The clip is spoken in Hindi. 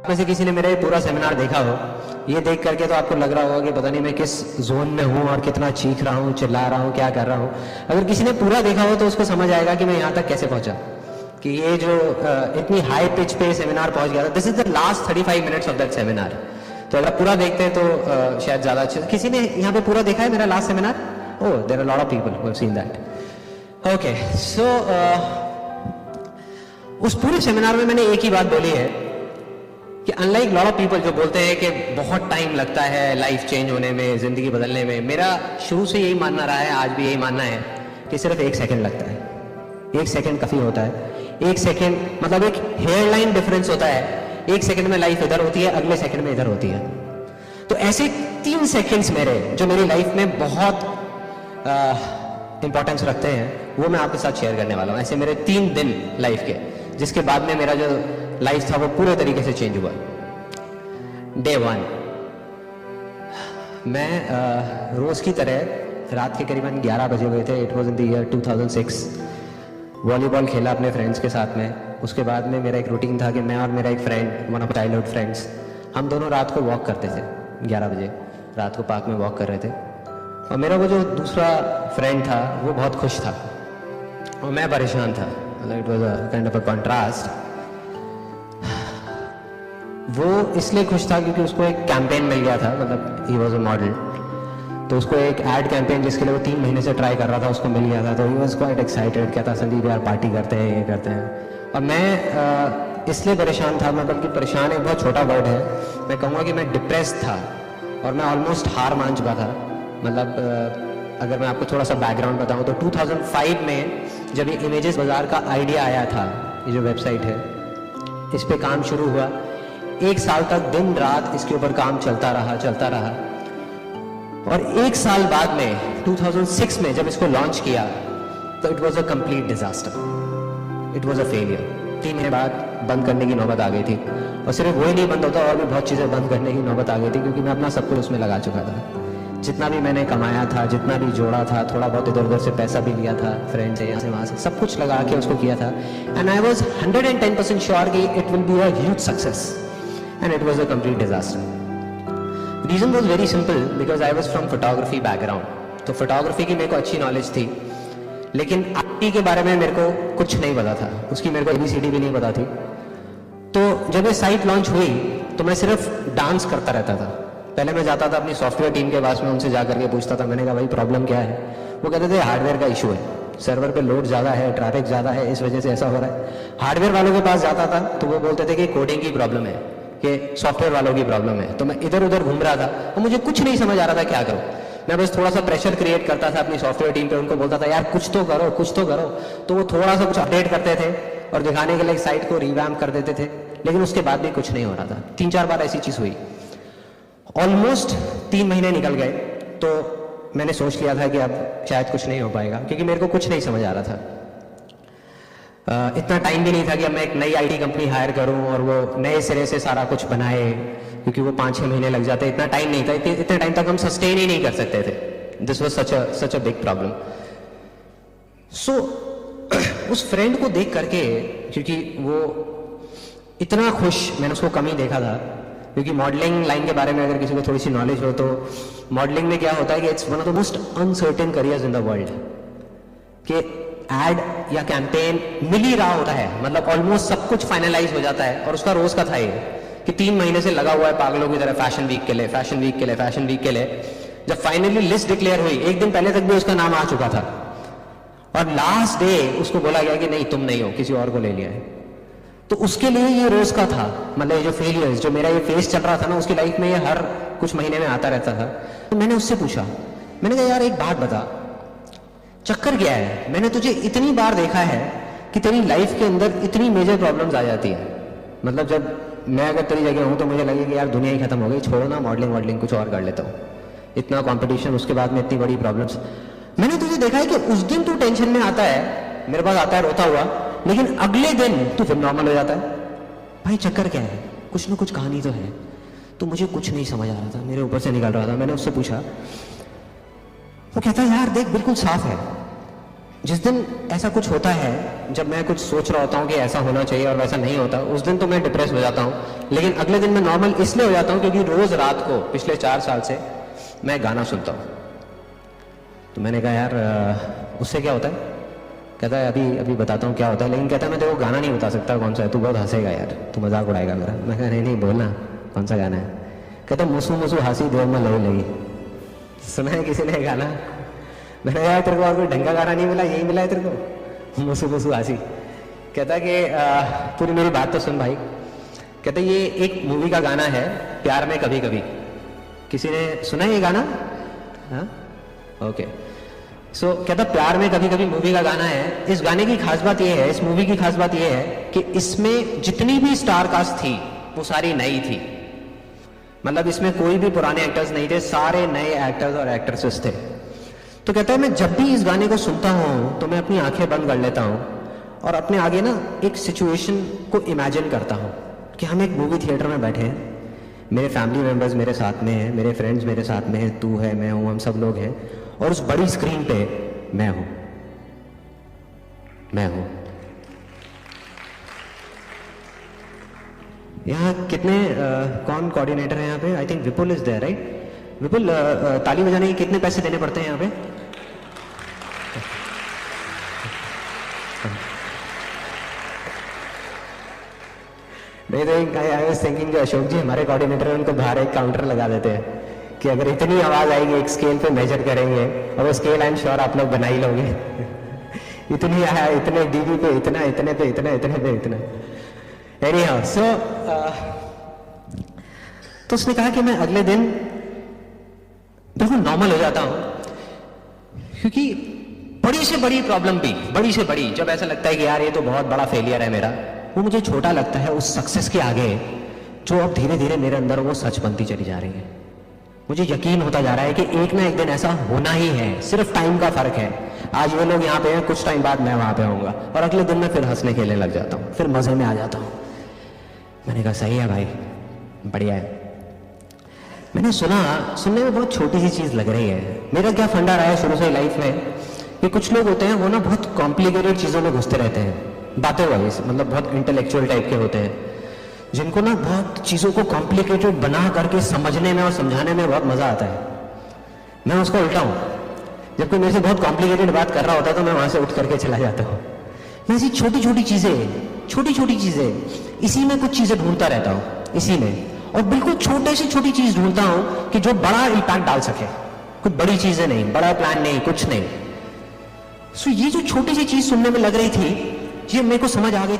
में से किसी ने मेरा ये पूरा सेमिनार देखा हो, ये देख करके तो आपको लग रहा होगा कि पता नहीं मैं किस जोन में हूँ और कितना चीख रहा हूँ, चिल्ला रहा हूँ, क्या कर रहा हूँ। अगर किसी ने पूरा देखा हो तो उसको समझ आएगा कि मैं यहाँ तक कैसे पहुंचा, कि ये जो इतनी हाई पिच पे सेमिनार पहुंच गया था। This is the last 35 minutes of that seminar. तो अगर पूरा देखते हैं तो शायद ज्यादा अच्छा। किसी ने यहाँ पे पूरा देखा है मेरा last seminar? Oh, there are lot of people who have seen that. Okay, so उस पूरे सेमिनार में मैंने एक ही बात बोली है कि अनलाइक लॉट ऑफ पीपल जो बोलते हैं कि बहुत टाइम लगता है लाइफ चेंज होने में, जिंदगी बदलने में, मेरा शुरू से यही मानना रहा है, आज भी यही मानना है कि सिर्फ 1 सेकंड लगता है। 1 सेकंड काफी होता है। 1 सेकंड मतलब एक हेयर लाइन डिफरेंस होता है। 1 सेकंड में लाइफ इधर होती है, अगले सेकंड में इधर होती है। तो ऐसे 3 सेकंड्स मेरे जो मेरी लाइफ में बहुत इंपॉर्टेंस रखते हैं, वो मैं आपके साथ शेयर करने वाला हूँ। ऐसे मेरे 3 दिन लाइफ के, जिसके बाद में मेरा जो लाइफ था वो पूरे तरीके से चेंज हुआ। डे 1, मैं रोज की तरह रात के करीबन 11 बजे हुए थे, it was in the year 2006, volleyball खेला अपने फ्रेंड्स के साथ में। उसके बाद में मेरा एक रूटीन था कि मैं और मेरा एक friend, one of childhood friends, हम दोनों रात को वॉक करते थे। 11 बजे रात को पार्क में वॉक कर रहे थे, और मेरा वो जो दूसरा फ्रेंड था वो बहुत खुश था और मैं परेशान था। मतलब it was a kind of a contrast. वो इसलिए खुश था क्योंकि उसको एक कैंपेन मिल गया था, मतलब ही वॉज अ मॉडल, तो उसको एक एड कैंपेन जिसके लिए वो 3 महीने से ट्राई कर रहा था, उसको मिल गया था। तो ही वॉज क्वाइट एक्साइटेड, कहता संदीप यार पार्टी करते हैं, ये करते हैं। और मैं इसलिए परेशान था, मैं बल्कि परेशान एक बहुत छोटा वर्ड है, मैं कहूँगा कि मैं डिप्रेस्ड था और मैं ऑलमोस्ट हार मान चुका था। मतलब अगर मैं आपको थोड़ा सा बैकग्राउंड बताऊँ तो 2005 में जब ये इमेजेस बाजार का आइडिया आया था, ये जो वेबसाइट है, इस पे काम शुरू हुआ। 1 साल तक दिन रात इसके ऊपर काम चलता रहा। और 1 साल बाद में 2006 में जब इसको लॉन्च किया तो it was a complete disaster, it was a failure. 3 महीने बाद बंद करने की नौबत आ गई थी, और सिर्फ वही नहीं बंद होता, और भी बहुत चीज़ें बंद करने की नौबत आ गई थी, क्योंकि मैं अपना सब कुछ उसमें लगा चुका था। जितना भी मैंने कमाया था, जितना भी जोड़ा था, थोड़ा बहुत इधर उधर से पैसा भी लिया था, फ्रेंड से, यहाँ से वहाँ से, सब कुछ लगा के उसको किया था। एंड आई वॉज 110% श्योर कि it will be a huge success, and it was a complete disaster. Reason was very simple, because I was from photography background. तो फोटोग्राफी की मेरे को अच्छी नॉलेज थी, लेकिन आईटी के बारे में मेरे को कुछ नहीं पता था, उसकी मेरे को ABCD भी नहीं पता थी। तो जब ये साइट लॉन्च हुई तो मैं सिर्फ डांस करता रहता था। पहले मैं जाता था अपनी सॉफ्टवेयर टीम के पास में, उनसे जाकर के पूछता था, मैंने कहा भाई प्रॉब्लम क्या है? वो कहते थे हार्डवेयर का इशू है, सर्वर पे लोड ज़्यादा है, ट्रैफिक ज़्यादा है, इस वजह से ऐसा हो रहा है। हार्डवेयर वालों के पास जाता था तो वो बोलते थे कि कोडिंग की प्रॉब्लम है, कि सॉफ्टवेयर वालों की प्रॉब्लम है। तो मैं इधर उधर घूम रहा था और मुझे कुछ नहीं समझ आ रहा था क्या करूं। मैं बस थोड़ा सा प्रेशर क्रिएट करता था अपनी सॉफ्टवेयर टीम पे, उनको बोलता था यार कुछ तो करो, कुछ तो करो। तो वो थोड़ा सा कुछ अपडेट करते थे और दिखाने के लिए साइट को रिवैम्प कर देते थे, लेकिन उसके बाद भी कुछ नहीं हो रहा था। 3-4 बार ऐसी चीज हुई। ऑलमोस्ट 3 महीने निकल गए, तो मैंने सोच लिया था कि अब शायद कुछ नहीं हो पाएगा, क्योंकि मेरे को कुछ नहीं समझ आ रहा था। इतना टाइम भी नहीं था कि अब मैं एक नई IT कंपनी हायर करूं और वो नए सिरे से सारा कुछ बनाए, क्योंकि वो 5-6 महीने लग जाते। इतना टाइम नहीं था, इतने टाइम तक हम सस्टेन ही नहीं कर सकते थे। This was such a big problem. So उस फ्रेंड को देख करके, क्योंकि वो इतना खुश, मैंने उसको कम ही देखा था, क्योंकि मॉडलिंग लाइन के बारे में अगर किसी को थोड़ी सी नॉलेज हो तो मॉडलिंग में क्या होता है कि it's one of the most uncertain careers in the world. कि एड या कैंपेन मिल ही रहा होता है, मतलब ऑलमोस्ट सब कुछ फाइनलाइज हो जाता है, और उसका रोज का था ये कि 3 महीने से लगा हुआ है पागलों की तरह फैशन वीक के लिए, फैशन वीक के लिए, फैशन वीक के लिए। जब फाइनली लिस्ट डिक्लेयर हुई, 1 दिन पहले तक भी उसका नाम आ चुका था, और लास्ट डे उसको बोला गया कि नहीं तुम नहीं हो, किसी और को ले लिया है। तो उसके लिए ये रोज का था, मतलब ये जो फेलियर्स, जो मेरा ये फेस चल रहा था ना, उसकी लाइफ में ये हर कुछ महीने में आता रहता था। तो मैंने उससे पूछा, मैंने कहा यार एक बात बता, चक्कर क्या है? मैंने तुझे इतनी बार देखा है कि तेरी लाइफ के अंदर इतनी मेजर प्रॉब्लम्स आ जाती है। मतलब जब मैं अगर तेरी जगह हूं तो मुझे लगे कि यार दुनिया ही खत्म हो गई, छोड़ो ना मॉडलिंग कुछ और कर लेता हूँ। इतना कंपटीशन, उसके बाद में इतनी बड़ी प्रॉब्लम्स। मैंने तुझे देखा है कि उस दिन तू टेंशन में आता है, मेरे पास आता है रोता हुआ, लेकिन अगले दिन तू फिर नॉर्मल हो जाता है। भाई चक्कर क्या है? कुछ ना कुछ कहानी तो है। तो मुझे कुछ नहीं समझ आ रहा था, मेरे ऊपर से निकल रहा था। मैंने उससे पूछा, वो कहता है यार देख बिल्कुल साफ है, जिस दिन ऐसा कुछ होता है, जब मैं कुछ सोच रहा होता हूँ कि ऐसा होना चाहिए और वैसा नहीं होता, उस दिन तो मैं डिप्रेस हो जाता हूँ। लेकिन अगले दिन मैं नॉर्मल इसलिए हो जाता हूँ क्योंकि रोज रात को पिछले 4 साल से मैं गाना सुनता हूँ। तो मैंने कहा यार उससे क्या होता है? कहता है अभी बताता हूँ क्या होता है, लेकिन कहता है मैं तेरे को गाना नहीं बता सकता कौन सा है, तू बहुत हंसेगा यार, तू मजाक उड़ाएगा मेरा। मैं कहा नहीं बोलना कौन सा गाना है। कहता मुसु मुसु हंसी देव में लगी लगी। सुना है किसी ने गाना? मैंने कहा तेरे को और कोई ढंग का गाना नहीं मिला, यही मिला है तेरे को, मुसु मुसु हंसी। कहता कि पूरी मेरी बात तो सुन भाई। कहता ये एक मूवी का गाना है, प्यार में कभी कभी। किसी ने सुना है ये गाना? हाँ ओके। सो कहता प्यार में कभी कभी मूवी का गाना है। इस गाने की खास बात यह है, इस मूवी की खास बात यह है कि इसमें जितनी भी स्टार कास्ट थी वो सारी नई थी। मतलब इसमें कोई भी पुराने एक्टर्स नहीं थे, सारे नए एक्टर्स और एक्ट्रेसेस थे। तो कहता है मैं जब भी इस गाने को सुनता हूं तो मैं अपनी आंखें बंद कर लेता हूं और अपने आगे ना एक सिचुएशन को इमेजिन करता हूं कि हम एक मूवी थिएटर में बैठे हैं, मेरे फैमिली मेंबर्स मेरे साथ में हैं, मेरे फ्रेंड्स मेरे साथ में हैं, तू है, मैं हूं, हम सब लोग हैं, और उस बड़ी स्क्रीन पे मैं हूं। यहाँ कितने कौन कोऑर्डिनेटर है यहाँ पे? I think Vipul is there right? Vipul, ताली बजाने के कितने पैसे देने पड़ते हैं यहाँ पे? नहीं तो आई वाज थिंकिंग जो अशोक जी हमारे कोऑर्डिनेटर हैं उनको बाहर एक काउंटर लगा देते हैं कि अगर इतनी आवाज आएगी एक स्केल पे मेजर करेंगे, और वो स्केल आई एम श्योर आप लोग बना ही लोगे। इतनी आया, इतने डीबी पे इतना, इतने पे इतना, इतने पे इतना। एनीहाउ सो तो उसने कहा कि मैं अगले दिन बिल्कुल नॉर्मल हो जाता हूं, क्योंकि बड़ी से बड़ी प्रॉब्लम भी, बड़ी से बड़ी, जब ऐसा लगता है कि यार ये तो बहुत बड़ा फेलियर है मेरा, वो मुझे छोटा लगता है उस सक्सेस के आगे जो अब धीरे धीरे मेरे अंदर वो सच बनती चली जा रही है। मुझे यकीन होता जा रहा है कि एक ना एक दिन ऐसा होना ही है, सिर्फ टाइम का फर्क है। आज ये लोग यहाँ पे हैं, कुछ टाइम बाद मैं वहां पे होऊंगा, और अगले दिन मैं फिर हंसने खेलने लग जाता हूँ, फिर मजे में आ जाता हूँ। मैंने कहा सही है भाई, बढ़िया है। मैंने सुनने में बहुत छोटी सी चीज लग रही है। मेरा क्या फंडा रहा है शुरू से लाइफ में कि कुछ लोग होते हैं वो ना बहुत कॉम्प्लिकेटेड चीजों में घुसते रहते हैं, बातें वाइज, मतलब बहुत इंटेलेक्चुअल टाइप के होते हैं, जिनको ना बहुत चीजों को कॉम्प्लिकेटेड बना करके समझने में और समझाने में बहुत मजा आता है। मैं उसका उल्टा हूं। जब कोई मेरे से बहुत कॉम्प्लिकेटेड बात कर रहा होता है तो मैं वहां से उठ करके चला जाता हूँ। मैं ऐसी छोटी छोटी चीजें इसी में कुछ चीजें ढूंढता रहता हूँ, इसी में, और बिल्कुल छोटे से छोटी चीज ढूंढता हूं कि जो बड़ा इंपैक्ट डाल सके। कुछ बड़ी चीजें नहीं, बड़ा प्लान नहीं, कुछ नहीं। सो ये जो छोटी सी चीज सुनने में लग रही थी, ये मेरे को समझ आ गई